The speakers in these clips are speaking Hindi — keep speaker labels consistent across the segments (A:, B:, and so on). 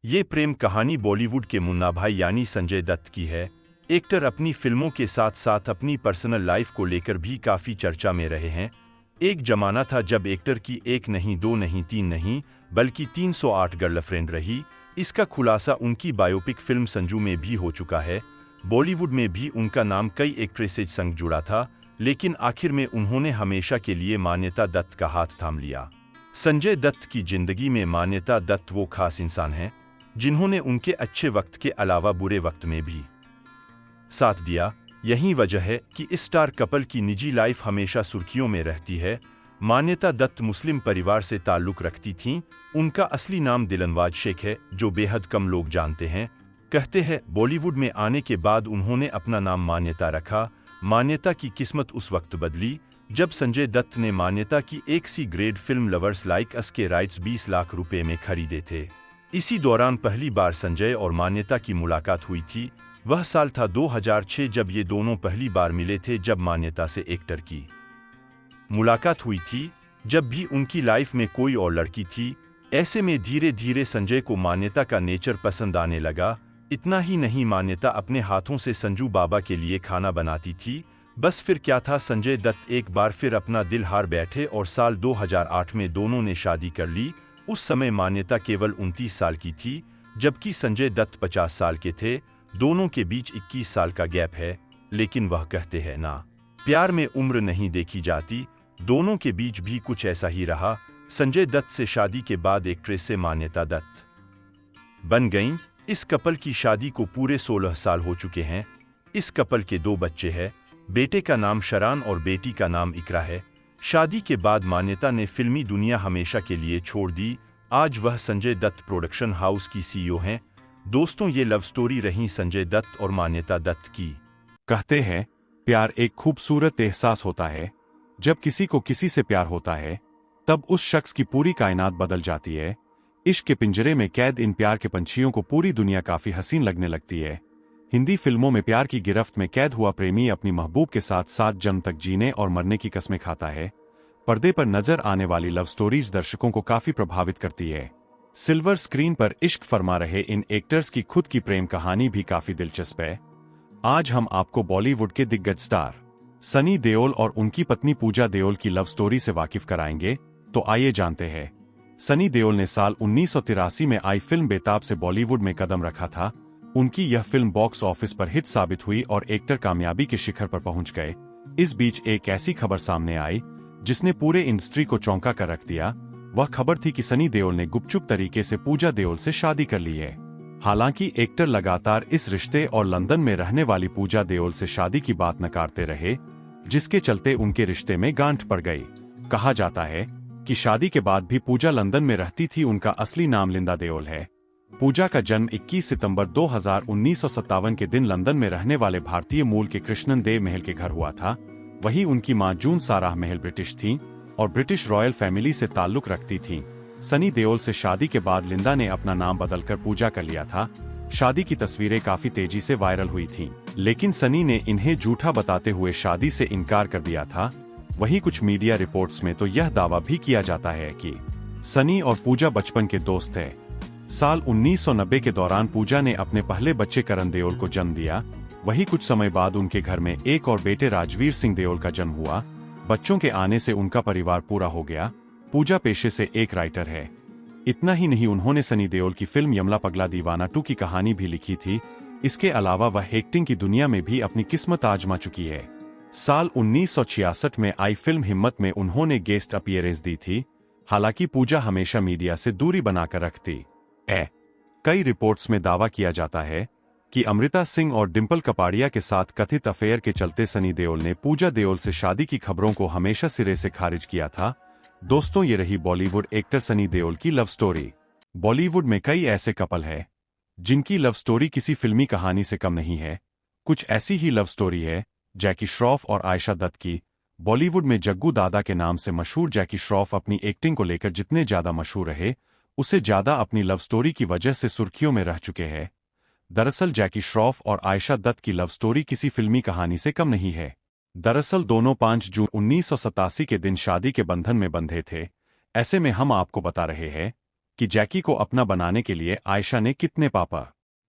A: ये प्रेम कहानी बॉलीवुड के मुन्ना भाई यानी संजय दत्त की है। एक्टर अपनी फिल्मों के साथ साथ अपनी पर्सनल लाइफ को लेकर भी काफी चर्चा में रहे हैं। एक जमाना था जब एक्टर की एक नहीं, दो नहीं, तीन नहीं, बल्कि 308 गर्लफ्रेंड रही। इसका खुलासा उनकी बायोपिक फिल्म संजू में भी हो चुका है। बॉलीवुड में भी उनका नाम कई एक्ट्रेसेज संग जुड़ा था, लेकिन आखिर में उन्होंने हमेशा के लिए मान्यता दत्त का हाथ थाम लिया। संजय दत्त की जिंदगी में मान्यता दत्त वो खास इंसान हैं जिन्होंने उनके अच्छे वक्त के अलावा बुरे वक्त में भी साथ दिया। यही वजह है कि इस स्टार कपल की निजी लाइफ हमेशा सुर्खियों में रहती है। मान्यता दत्त मुस्लिम परिवार से ताल्लुक रखती थीं। उनका असली नाम दिलनवाज शेख है, जो बेहद कम लोग जानते हैं। कहते हैं बॉलीवुड में आने के बाद उन्होंने अपना नाम मान्यता रखा। मान्यता की किस्मत उस वक्त बदली जब संजय दत्त ने मान्यता की एक C grade film lovers like us के राइट्स 20 लाख रुपए में खरीदे थे। इसी दौरान पहली बार संजय और मान्यता की मुलाकात हुई थी। वह साल था 2006 जब ये दोनों पहली बार मिले थे, जब मान्यता से एक्टर की मुलाकात हुई थी, जब भी उनकी लाइफ में कोई और लड़की थी। ऐसे में धीरे धीरे संजय को मान्यता का नेचर पसंद आने लगा। इतना ही नहीं, मान्यता अपने हाथों से संजू बाबा के लिए खाना बनाती थी। बस फिर क्या था, संजय दत्त एक बार फिर अपना दिल हार बैठे और साल 2008 में दोनों ने शादी कर ली। उस समय मान्यता केवल 29 साल की थी, जबकि संजय दत्त 50 साल के थे। दोनों के बीच 21 साल का गैप है, लेकिन वह कहते हैं ना, प्यार में उम्र नहीं देखी जाती। दोनों के बीच भी कुछ ऐसा ही रहा। संजय दत्त से शादी के बाद एक्ट्रेस से मान्यता दत्त बन गईं। इस कपल की शादी को पूरे 16 साल हो चुके हैं। इस कपल के 2 बच्चे हैं। बेटे का नाम शरान और बेटी का नाम इकरा है। शादी के बाद मान्यता ने फिल्मी दुनिया हमेशा के लिए छोड़ दी। आज वह संजय दत्त प्रोडक्शन हाउस की सीईओ हैं। दोस्तों, ये लव स्टोरी रही संजय दत्त और मान्यता दत्त की।
B: कहते हैं प्यार एक खूबसूरत एहसास होता है। जब किसी को किसी से प्यार होता है तब उस शख्स की पूरी कायनात बदल जाती है। इश्क के पिंजरे में कैद इन प्यार के पंछियों को पूरी दुनिया काफी हसीन लगने लगती है। हिंदी फिल्मों में प्यार की गिरफ्त में कैद हुआ प्रेमी अपनी महबूब के साथ 7 जन्म तक जीने और मरने की कस्में खाता है। पर्दे पर नजर आने वाली लव स्टोरीज दर्शकों को काफी प्रभावित करती है। सिल्वर स्क्रीन पर इश्क फरमा रहे इन एक्टर्स की खुद की प्रेम कहानी भी काफी दिलचस्प है। आज हम आपको बॉलीवुड के दिग्गज स्टार सनी देओल और उनकी पत्नी पूजा देओल की लव स्टोरी से वाकिफ कराएंगे। तो आइए जानते हैं। सनी देओल ने साल 1983 में आई फिल्म बेताब से बॉलीवुड में कदम रखा था। उनकी यह फिल्म बॉक्स ऑफिस पर हिट साबित हुई और एक्टर कामयाबी के शिखर पर पहुंच गए। इस बीच एक ऐसी खबर सामने आई जिसने पूरे इंडस्ट्री को चौंका कर रख दिया। वह खबर थी कि सनी देओल ने गुपचुप तरीके से पूजा देओल से शादी कर ली है। हालांकि एक्टर लगातार इस रिश्ते और लंदन में रहने वाली पूजा देओल से शादी की बात नकारते रहे, जिसके चलते उनके रिश्ते में गांठ पड़ गई। कहा जाता है कि शादी के बाद भी पूजा लंदन में रहती थी। उनका असली नाम लिंदा देओल है। पूजा का जन्म 21 सितंबर 1957 के दिन लंदन में रहने वाले भारतीय मूल के कृष्णन देव महल के घर हुआ था। वहीं उनकी मां जून साराह महल ब्रिटिश थीं और ब्रिटिश रॉयल फैमिली से ताल्लुक रखती थीं। सनी देओल से शादी के बाद लिंदा ने अपना नाम बदलकर पूजा कर लिया था। शादी की तस्वीरें काफी तेजी से वायरल हुई थीं, लेकिन सनी ने इन्हें झूठा बताते हुए शादी से इनकार कर दिया था। वहीं कुछ मीडिया रिपोर्ट्स में तो यह दावा भी किया जाता है कि सनी और पूजा बचपन के दोस्त थे। साल 1990 के दौरान पूजा ने अपने पहले बच्चे करण देओल को जन्म दिया। वहीं कुछ समय बाद उनके घर में एक और बेटे राजवीर सिंह देओल का जन्म हुआ। बच्चों के आने से उनका परिवार पूरा हो गया। पूजा पेशे से एक राइटर है। इतना ही नहीं, उन्होंने सनी देओल की फिल्म यमला पगला दीवाना 2 की कहानी भी लिखी थी। इसके अलावा वह एक्टिंग की दुनिया में भी अपनी किस्मत आजमा चुकी है। साल 1966 में आई फिल्म हिम्मत में उन्होंने गेस्ट अपीयरेंस दी थी। हालांकि पूजा हमेशा मीडिया से दूरी बनाकर रखती है। कई रिपोर्ट्स में दावा किया जाता है कि अमृता सिंह और डिंपल कपाड़िया के साथ कथित अफेयर के चलते सनी देओल ने पूजा देओल से शादी की खबरों को हमेशा सिरे से खारिज किया था। दोस्तों, ये रही बॉलीवुड एक्टर सनी देओल की लव स्टोरी। बॉलीवुड में कई ऐसे कपल हैं जिनकी लव स्टोरी किसी फिल्मी कहानी से कम नहीं है। कुछ ऐसी ही लव स्टोरी है जैकी श्रॉफ और आयशा दत्त की। बॉलीवुड में जग्गू दादा के नाम से मशहूर जैकी श्रॉफ अपनी एक्टिंग को लेकर जितने ज्यादा मशहूर रहे, उससे ज्यादा अपनी लव स्टोरी की वजह से सुर्खियों में रह चुके हैं। दरअसल जैकी श्रॉफ और आयशा दत्त की लव स्टोरी किसी फिल्मी कहानी से कम नहीं है। दरअसल दोनों 5 जून 1987 के दिन शादी के बंधन में बंधे थे। ऐसे में हम आपको बता रहे हैं कि जैकी को अपना बनाने के लिए आयशा ने कितने पापा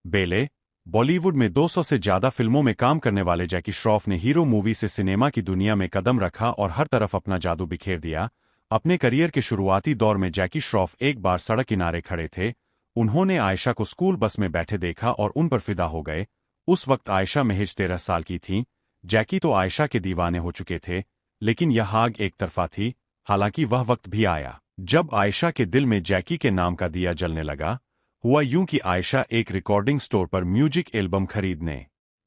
B: बेले। बॉलीवुड में 200 से ज्यादा फिल्मों में काम करने वाले जैकी श्रॉफ ने हीरो मूवी से सिनेमा की दुनिया में कदम रखा और हर तरफ अपना जादू बिखेर दिया। अपने करियर के शुरुआती दौर में जैकी श्रॉफ एक बार सड़क किनारे खड़े थे। उन्होंने आयशा को स्कूल बस में बैठे देखा और उन पर फिदा हो गए। उस वक्त आयशा महज 13 साल की थीं। जैकी तो आयशा के दीवाने हो चुके थे, लेकिन यह आग एक तरफा थी। हालांकि वह वक्त भी आया जब आयशा के दिल में जैकी के नाम का दिया जलने लगा। हुआ यूं कि आयशा एक रिकॉर्डिंग स्टोर पर म्यूजिक एल्बम खरीदने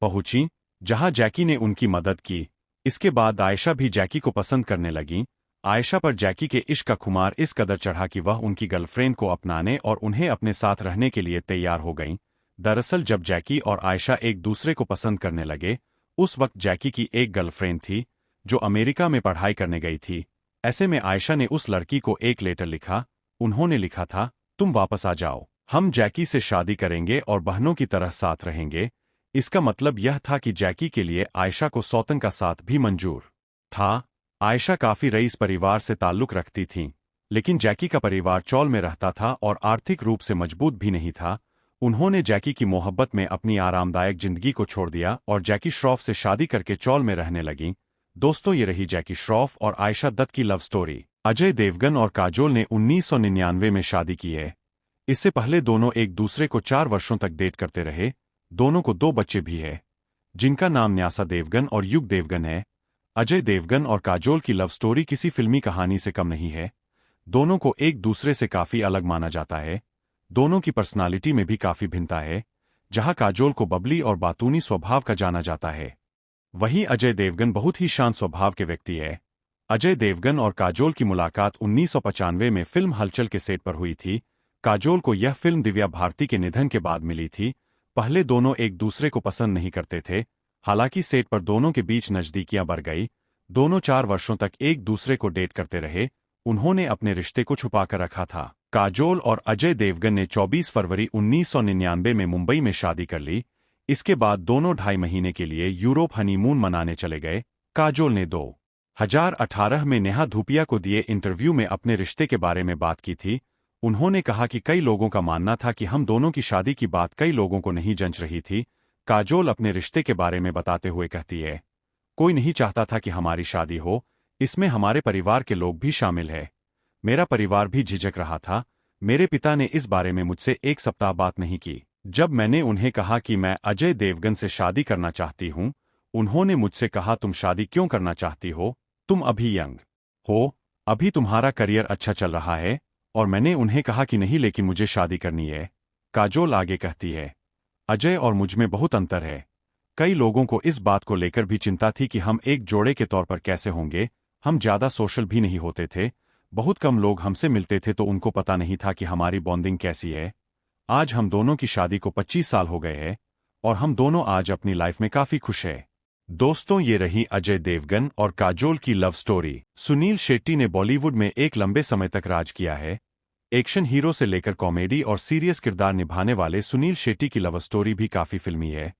B: पहुंची, जहां जैकी ने उनकी मदद की। इसके बाद आयशा भी जैकी को पसंद करने लगीं। आयशा पर जैकी के इश्क का खुमार इस कदर चढ़ा कि वह उनकी गर्लफ्रेंड को अपनाने और उन्हें अपने साथ रहने के लिए तैयार हो गईं। दरअसल जब जैकी और आयशा एक दूसरे को पसंद करने लगे, उस वक्त जैकी की एक गर्लफ्रेंड थी जो अमेरिका में पढ़ाई करने गई थी। ऐसे में आयशा ने उस लड़की को एक लेटर लिखा। उन्होंने लिखा था, तुम वापस आ जाओ, हम जैकी से शादी करेंगे और बहनों की तरह साथ रहेंगे। इसका मतलब यह था कि जैकी के लिए आयशा को सौतन का साथ भी मंजूर था। आयशा काफी रईस परिवार से ताल्लुक रखती थीं, लेकिन जैकी का परिवार चौल में रहता था और आर्थिक रूप से मजबूत भी नहीं था। उन्होंने जैकी की मोहब्बत में अपनी आरामदायक जिंदगी को छोड़ दिया और जैकी श्रॉफ से शादी करके चौल में रहने लगीं। दोस्तों, ये रही जैकी श्रॉफ और आयशा दत्त की लव स्टोरी। अजय देवगन और काजोल ने 1999 में शादी की है। इससे पहले दोनों एक दूसरे को 4 वर्षों तक डेट करते रहे। दोनों को 2 बच्चे भी हैं, जिनका नाम न्यासा देवगन और युग देवगन है। अजय देवगन और काजोल की लव स्टोरी किसी फिल्मी कहानी से कम नहीं है। दोनों को एक दूसरे से काफी अलग माना जाता है। दोनों की पर्सनालिटी में भी काफी भिन्नता है। जहां काजोल को बबली और बातूनी स्वभाव का जाना जाता है, वहीं अजय देवगन बहुत ही शांत स्वभाव के व्यक्ति है। अजय देवगन और काजोल की मुलाकात 1995 में फिल्म हलचल के सेट पर हुई थी। काजोल को यह फिल्म दिव्या भारती के निधन के बाद मिली थी। पहले दोनों एक दूसरे को पसंद नहीं करते थे। हालांकि सेट पर दोनों के बीच नजदीकियां बढ़ गई। दोनों 4 वर्षों तक एक दूसरे को डेट करते रहे। उन्होंने अपने रिश्ते को छुपाकर रखा था। काजोल और अजय देवगन ने 24 फरवरी 1999 में मुंबई में शादी कर ली। इसके बाद दोनों 2.5 महीने के लिए यूरोप हनीमून मनाने चले गए। काजोल ने 2018 में नेहा धूपिया को दिए इंटरव्यू में अपने रिश्ते के बारे में बात की थी। उन्होंने कहा कि कई लोगों का मानना था कि हम दोनों की शादी की बात कई लोगों को नहीं जंच रही थी। काजोल अपने रिश्ते के बारे में बताते हुए कहती है, कोई नहीं चाहता था कि हमारी शादी हो। इसमें हमारे परिवार के लोग भी शामिल है। मेरा परिवार भी झिझक रहा था। मेरे पिता ने इस बारे में मुझसे 1 सप्ताह बात नहीं की। जब मैंने उन्हें कहा कि मैं अजय देवगन से शादी करना चाहती हूं, उन्होंने मुझसे कहा, तुम शादी क्यों करना चाहती हो? तुम अभी यंग हो, अभी तुम्हारा करियर अच्छा चल रहा है। और मैंने उन्हें कहा कि नहीं, लेकिन मुझे शादी करनी है। काजोल आगे कहती है, अजय और मुझ में बहुत अंतर है। कई लोगों को इस बात को लेकर भी चिंता थी कि हम एक जोड़े के तौर पर कैसे होंगे। हम ज्यादा सोशल भी नहीं होते थे। बहुत कम लोग हमसे मिलते थे, तो उनको पता नहीं था कि हमारी बॉन्डिंग कैसी है। आज हम दोनों की शादी को 25 साल हो गए हैं और हम दोनों आज अपनी लाइफ में काफी खुश है। दोस्तों, ये रही अजय देवगन और काजोल की लव स्टोरी। सुनील शेट्टी ने बॉलीवुड में एक लंबे समय तक राज किया है। एक्शन हीरो से लेकर कॉमेडी और सीरियस किरदार निभाने वाले सुनील शेट्टी की लव स्टोरी भी काफी फिल्मी है।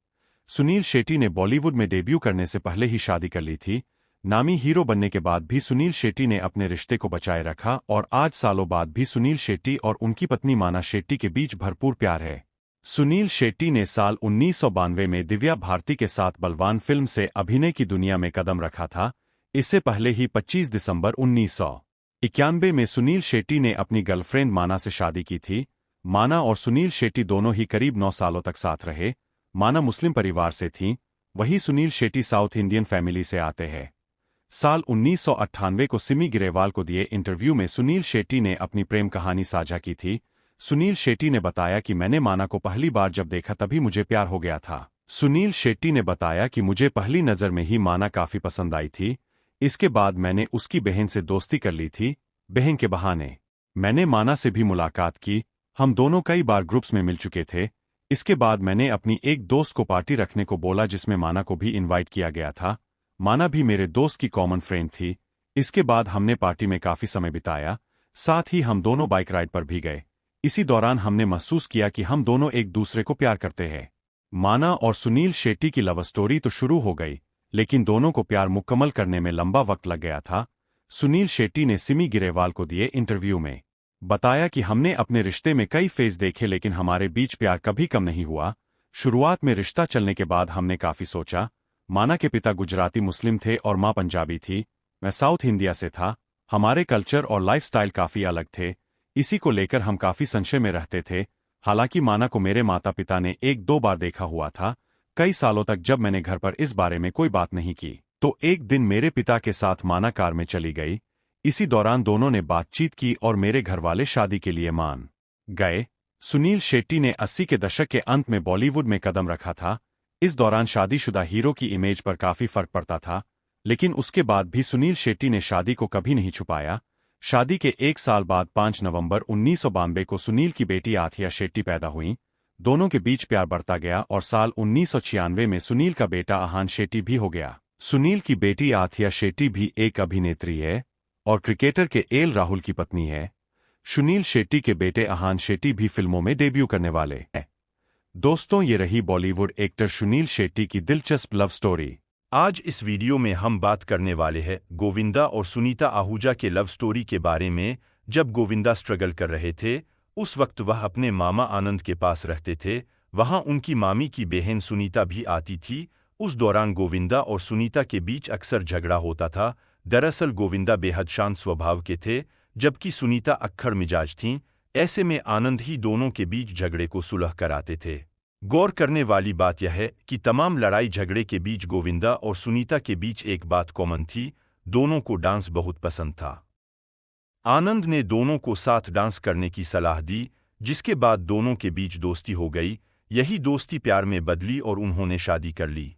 B: सुनील शेट्टी ने बॉलीवुड में डेब्यू करने से पहले ही शादी कर ली थी। नामी हीरो बनने के बाद भी सुनील शेट्टी ने अपने रिश्ते को बचाए रखा और आज सालों बाद भी सुनील शेट्टी और उनकी पत्नी माना शेट्टी के बीच भरपूर प्यार है। सुनील शेट्टी ने साल 1992 में दिव्या भारती के साथ बलवान फिल्म से अभिनय की दुनिया में कदम रखा था। इससे पहले ही 25 दिसंबर 1991 में सुनील शेट्टी ने अपनी गर्लफ्रेंड माना से शादी की थी। माना और सुनील शेट्टी दोनों ही करीब 9 सालों तक साथ रहे। माना मुस्लिम परिवार से थीं, वहीं Sunil Shetty south Indian family से आते हैं। साल 1998 को सिमी ग्रेवाल को दिए इंटरव्यू में सुनील शेट्टी ने अपनी प्रेम कहानी साझा की थी। सुनील शेट्टी ने बताया कि मैंने माना को पहली बार जब देखा तभी मुझे प्यार हो गया था। सुनील शेट्टी ने बताया कि मुझे पहली नज़र में ही माना काफी पसंद आई थी। इसके बाद मैंने उसकी बहन से दोस्ती कर ली थी। बहन के बहाने मैंने माना से भी मुलाकात की। हम दोनों कई बार ग्रुप्स में मिल चुके थे। इसके बाद मैंने अपनी एक दोस्त को पार्टी रखने को बोला, जिसमें माना को भी इनवाइट किया गया था। माना भी मेरे दोस्त की कॉमन फ्रेंड थी। इसके बाद हमने पार्टी में काफी समय बिताया। साथ ही हम दोनों बाइक राइड पर भी गए। इसी दौरान हमने महसूस किया कि हम दोनों एक दूसरे को प्यार करते हैं। माना और सुनील शेट्टी की लव स्टोरी तो शुरू हो गई, लेकिन दोनों को प्यार मुकम्मल करने में लंबा वक्त लग गया था। सुनील शेट्टी ने सिमी ग्रेवाल को दिए इंटरव्यू में बताया कि हमने अपने रिश्ते में कई फेज देखे लेकिन हमारे बीच प्यार कभी कम नहीं हुआ। शुरुआत में रिश्ता चलने के बाद हमने काफी सोचा। माना के पिता गुजराती मुस्लिम थे और माँ पंजाबी थी। मैं साउथ इंडिया से था। हमारे कल्चर और लाइफस्टाइल काफी अलग थे। इसी को लेकर हम काफी संशय में रहते थे। हालांकि माना को मेरे माता पिता ने एक दो बार देखा हुआ था। कई सालों तक जब मैंने घर पर इस बारे में कोई बात नहीं की तो एक दिन मेरे पिता के साथ माना कार में चली गई। इसी दौरान दोनों ने बातचीत की और मेरे घरवाले शादी के लिए मान गए। सुनील शेट्टी ने 80 के दशक के अंत में बॉलीवुड में कदम रखा था। इस दौरान शादीशुदा हीरो की इमेज पर काफी फर्क पड़ता था, लेकिन उसके बाद भी सुनील शेट्टी ने शादी को कभी नहीं छुपाया। शादी के एक साल बाद 5 नवंबर 1992 को सुनील की बेटी आथिया शेट्टी पैदा हुई। दोनों के बीच प्यार बढ़ता गया और साल 1996 में सुनील का बेटा आहान शेट्टी भी हो गया। सुनील की बेटी आथिया शेट्टी भी एक अभिनेत्री है और क्रिकेटर के एल राहुल की पत्नी है। सुनील शेट्टी के बेटे आहान शेट्टी भी फिल्मों में डेब्यू करने वाले हैं। दोस्तों, ये रही बॉलीवुड एक्टर सुनील शेट्टी की दिलचस्प लव स्टोरी।
A: आज इस वीडियो में हम बात करने वाले हैं गोविंदा और सुनीता आहूजा के लव स्टोरी के बारे में। जब गोविंदा स्ट्रगल कर रहे थे, उस वक्त वह अपने मामा आनंद के पास रहते थे। वहां उनकी मामी की बहन सुनीता भी आती थी। उस दौरान गोविंदा और सुनीता के बीच अक्सर झगड़ा होता था। दरअसल गोविंदा बेहद शांत स्वभाव के थे, जबकि सुनीता अक्खड़ मिजाज थीं। ऐसे में आनंद ही दोनों के बीच झगड़े को सुलह कराते थे। गौर करने वाली बात यह है कि तमाम लड़ाई झगड़े के बीच गोविंदा और सुनीता के बीच एक बात कॉमन थी, दोनों को डांस बहुत पसंद था। आनंद ने दोनों को साथ डांस करने की सलाह दी, जिसके बाद दोनों के बीच दोस्ती हो गई। यही दोस्ती प्यार में बदली और उन्होंने शादी कर ली।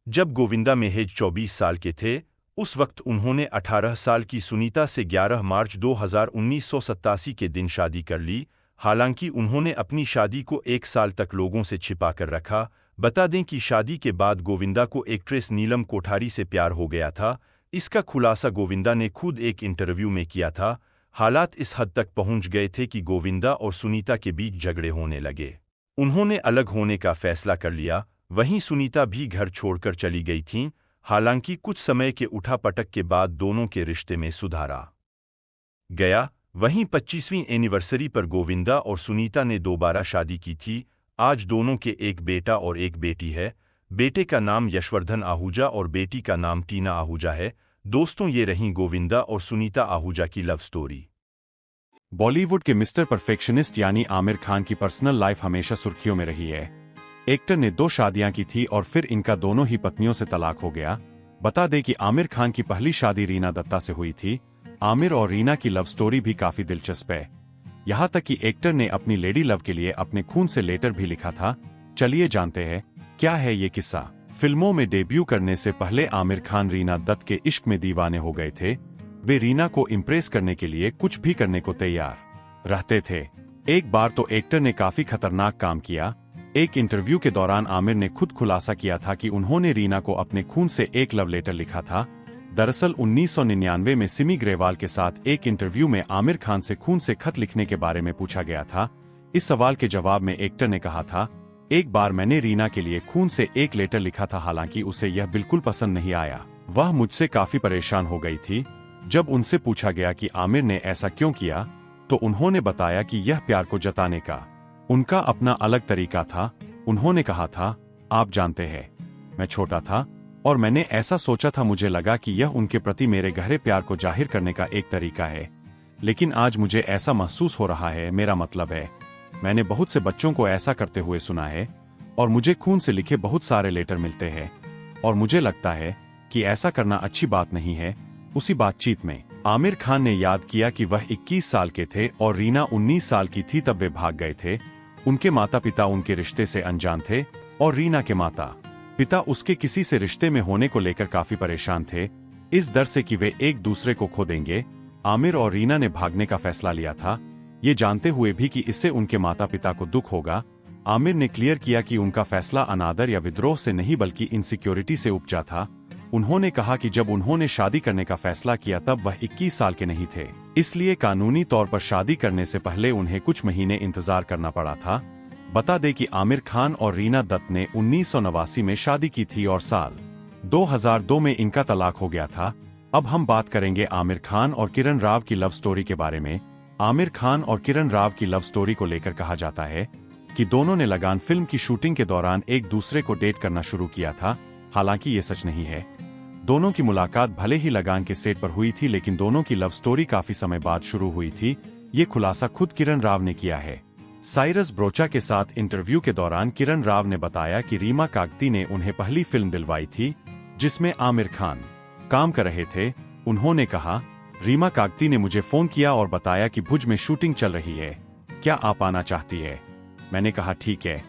A: जब गोविंदा महज 24 साल के थे, उस वक्त उन्होंने 18 साल की सुनीता से 11 मार्च 1987 के दिन शादी कर ली। हालांकि उन्होंने अपनी शादी को 1 साल तक लोगों से छिपा कर रखा। बता दें कि शादी के बाद गोविंदा को एक्ट्रेस नीलम कोठारी से प्यार हो गया था। इसका खुलासा गोविंदा ने खुद एक इंटरव्यू में किया था। हालात इस हद तक पहुंच गए थे कि गोविंदा और सुनीता के बीच झगड़े होने लगे। उन्होंने अलग होने का फैसला कर लिया। वहीं सुनीता भी घर छोड़कर चली गई थीं। हालांकि कुछ समय के उठापटक के बाद दोनों के रिश्ते में सुधार आ गया। वहीं 25वीं एनिवर्सरी पर गोविंदा और सुनीता ने दोबारा शादी की थी। आज दोनों के एक बेटा और एक बेटी है। बेटे का नाम यशवर्धन आहूजा और बेटी का नाम टीना आहूजा है। दोस्तों, ये रहीं गोविंदा और सुनीता आहूजा की लव स्टोरी।
B: बॉलीवुड के मिस्टर परफेक्शनिस्ट यानी आमिर खान की पर्सनल लाइफ हमेशा सुर्खियों में रही है। एक्टर ने 2 शादियां की थी और फिर इनका दोनों ही पत्नियों से तलाक हो गया। बता दें कि आमिर खान की पहली शादी रीना दत्ता से हुई थी। आमिर और रीना की लव स्टोरी भी काफी दिलचस्प है। यहाँ तक कि एक्टर ने अपनी लेडी लव के लिए अपने खून से लेटर भी लिखा था। चलिए जानते हैं क्या है ये किस्सा। फिल्मों में डेब्यू करने से पहले आमिर खान रीना दत्त के इश्क में दीवाने हो गए थे। वे रीना को इम्प्रेस करने के लिए कुछ भी करने को तैयार रहते थे। एक बार तो एक्टर ने काफी खतरनाक काम किया। एक इंटरव्यू के दौरान आमिर ने खुद खुलासा किया था कि उन्होंने रीना को अपने खून से एक लव लेटर लिखा था। दरअसल 1999 में सिमी ग्रेवाल के साथ एक इंटरव्यू में आमिर खान से खून से खत लिखने के बारे में पूछा गया था। इस सवाल के जवाब में एक्टर ने कहा था, एक बार मैंने रीना के लिए खून से एक लेटर लिखा था, हालांकि उसे यह बिल्कुल पसंद नहीं आया। वह मुझसे काफी परेशान हो गई थी। जब उनसे पूछा गया कि आमिर ने ऐसा क्यों किया, तो उन्होंने बताया कि यह प्यार को जताने का उनका अपना अलग तरीका था। उन्होंने कहा था, आप जानते हैं, मैं छोटा था और मैंने ऐसा सोचा था। मुझे लगा कि यह उनके प्रति मेरे गहरे प्यार को जाहिर करने का एक तरीका है, लेकिन आज मुझे ऐसा महसूस हो रहा है। मेरा मतलब है, मैंने बहुत से बच्चों को ऐसा करते हुए सुना है और मुझे खून से लिखे बहुत सारे लेटर मिलते हैं और मुझे लगता है कि ऐसा करना अच्छी बात नहीं है। उसी बातचीत में आमिर खान ने याद किया कि वह 21 साल के थे और रीना 19 साल की थी तब वे भाग गए थे। उनके माता पिता उनके रिश्ते से अनजान थे और रीना के माता पिता उसके किसी से रिश्ते में होने को लेकर काफी परेशान थे। इस डर से कि वे एक दूसरे को खो देंगे, आमिर और रीना ने भागने का फैसला लिया था, ये जानते हुए भी कि इससे उनके माता पिता को दुख होगा। आमिर ने क्लियर किया कि उनका फैसला अनादर या विद्रोह से नहीं बल्कि इनसिक्योरिटी से उपजा था। उन्होंने कहा कि जब उन्होंने शादी करने का फैसला किया तब वह 21 साल के नहीं थे, इसलिए कानूनी तौर पर शादी करने से पहले उन्हें कुछ महीने इंतजार करना पड़ा था। बता दें कि आमिर खान और रीना दत्त ने 1989 में शादी की थी और साल 2002 में इनका तलाक हो गया था। अब हम बात करेंगे आमिर खान और किरण राव की लव स्टोरी के बारे में। आमिर खान और किरण राव की लव स्टोरी को लेकर कहा जाता है कि दोनों ने लगान फिल्म की शूटिंग के दौरान एक दूसरे को डेट करना शुरू किया था। हालांकि ये सच नहीं है। दोनों की मुलाकात भले ही लगान के सेट पर हुई थी, लेकिन दोनों की लव स्टोरी काफी समय बाद शुरू हुई थी। ये खुलासा खुद किरण राव ने किया है। साइरस ब्रोचा के साथ इंटरव्यू के दौरान किरण राव ने बताया कि रीमा कागती ने उन्हें पहली फिल्म दिलवाई थी जिसमें आमिर खान काम कर रहे थे। उन्होंने कहा, रीमा कागती ने मुझे फोन किया और बताया कि भुज में शूटिंग चल रही है, क्या आप आना चाहती है? मैंने कहा ठीक है।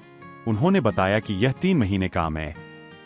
B: उन्होंने बताया कि यह 3 महीने काम है,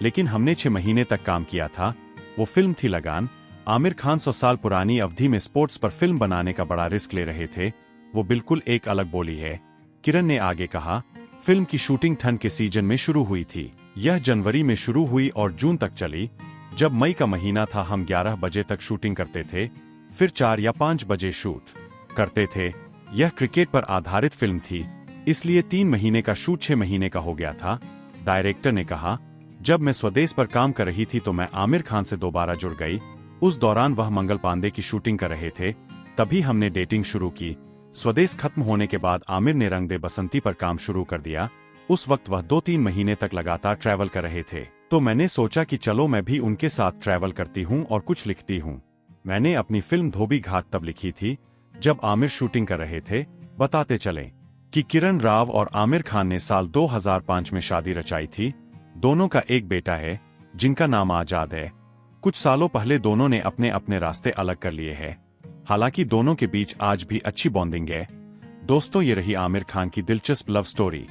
B: लेकिन हमने 6 महीने तक काम किया था। वो फिल्म थी लगान। आमिर खान 100 साल पुरानी अवधि में स्पोर्ट्स पर फिल्म बनाने का बड़ा रिस्क ले रहे थे। वो बिल्कुल एक अलग बोली है। किरण ने आगे कहा, फिल्म की शूटिंग ठंड के सीजन में शुरू हुई थी। यह जनवरी में शुरू हुई और जून तक चली। जब मई का महीना था, हम 11 बजे तक शूटिंग करते थे, फिर 4 या 5 बजे शूट करते थे। यह क्रिकेट पर आधारित फिल्म थी, इसलिए 3 महीने का शूट 6 महीने का हो गया था। डायरेक्टर ने कहा, जब मैं स्वदेश पर काम कर रही थी तो मैं आमिर खान से दोबारा जुड़ गई। उस दौरान वह मंगल पांडे की शूटिंग कर रहे थे, तभी हमने डेटिंग शुरू की। स्वदेश खत्म होने के बाद आमिर ने रंग दे बसंती पर काम शुरू कर दिया। उस वक्त वह 2-3 महीने तक लगातार ट्रैवल कर रहे थे, तो मैंने सोचा कि चलो मैं भी उनके साथ ट्रैवल करती हूँ और कुछ लिखती हूँ। मैंने अपनी फिल्म धोबी घाट तब लिखी थी जब आमिर शूटिंग कर रहे थे। बताते चले कि किरण राव और आमिर खान ने साल 2005 में शादी रचाई थी। दोनों का एक बेटा है जिनका नाम आजाद है। कुछ सालों पहले दोनों ने अपने अपने रास्ते अलग कर लिए हैं। हालांकि दोनों के बीच आज भी अच्छी बॉन्डिंग है। दोस्तों, ये रही आमिर खान की दिलचस्प लव स्टोरी।